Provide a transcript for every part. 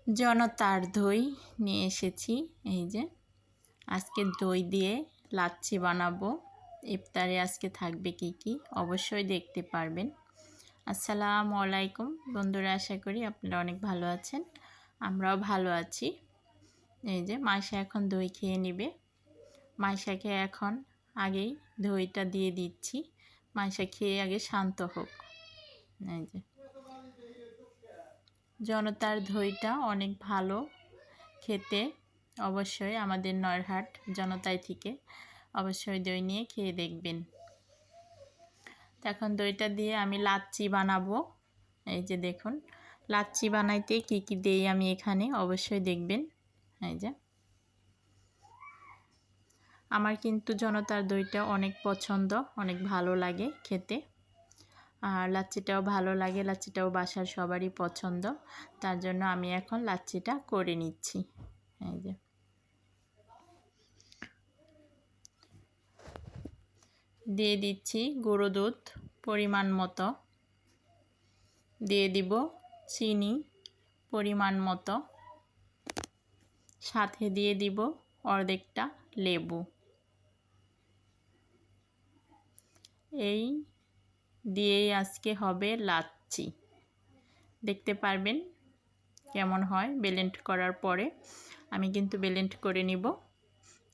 জনতার দই নিয়ে এসেছি। এই যে আজকে দই দিয়ে লাচ্ছি বানাবো। ইফতারে আজকে থাকবে কি কি অবশ্যই দেখতে পারবেন। আসসালামু আলাইকুম বন্ধুরা, আশা করি আপনারা অনেক ভালো আছেন, আমরাও ভালো আছি। এই যে মাইশা এখন দই খেয়ে নেবে। মাইশাকে এখন আগেই দইটা দিয়ে দিচ্ছি, মাইশা খেয়ে আগে শান্ত হোক। এই যে জনতার দইটা অনেক ভালো খেতে, অবশ্যই আমাদের নরহাট জনতাই থেকে অবশ্যই দই নিয়ে খেয়ে দেখবেন। এখন দইটা দিয়ে আমি লাচ্ছি বানাবো। এই যে দেখুন লাচ্ছি বানাইতে কি কি দেই আমি এখানে অবশ্যই দেখবেন। এই যে আমার কিন্তু জনতার দইটা অনেক পছন্দ, অনেক ভালো লাগে খেতে, আর লাচ্ছিটাও ভালো লাগে। লাচ্ছিটাও বাসার সবারই পছন্দ, তার জন্য আমি এখন লাচ্ছিটা করে নিচ্ছি। এই যে দিয়ে দিচ্ছি গুঁড়ো দুধ পরিমাণ মতো, দিয়ে দিব চিনি পরিমাণ মতো, সাথে দিয়ে দিব অর্ধেকটা লেবু। এই দিয়েই আজকে হবে লাচ্ছি। দেখতে পারবেন কেমন হয় ব্লেন্ড করার পরে। আমি কিন্তু ব্লেন্ড করে নিব,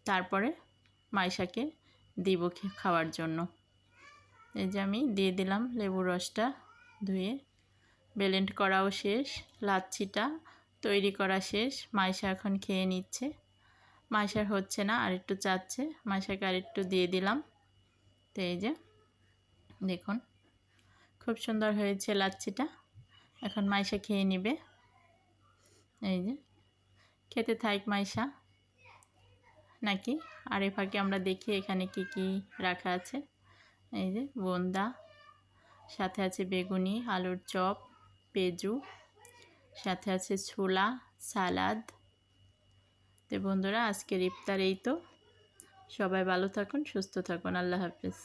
তারপরে মাইশাকে দিব খাওয়ার জন্য। এই যে আমি দিয়ে দিলাম লেবুর রসটা, ধুয়ে ব্লেন্ড করাও শেষ, লাচ্ছিটা তৈরি করা শেষ। মাইশা এখন খেয়ে নিচ্ছে। মাইশার হচ্ছে না, আরেকটু চাচ্ছে, মাইশাকে আরেকটু দিয়ে দিলাম। তো এই যে দেখুন খুব সুন্দর হয়েছে লাচ্ছিটা। এখন মাইশা খেয়ে নেবে। এই যে খেতে থাক মাইশা, নাকি আর এ ফাঁকে আমরা দেখি এখানে কি কি রাখা আছে। এই যে বোন্দা, সাথে আছে বেগুনি, আলুর চপ, পেঁজু, সাথে আছে ছোলা, সালাদ। তো বন্ধুরা আজকের ইফতার এই তো। সবাই ভালো থাকুন, সুস্থ থাকুন, আল্লাহ হাফেজ।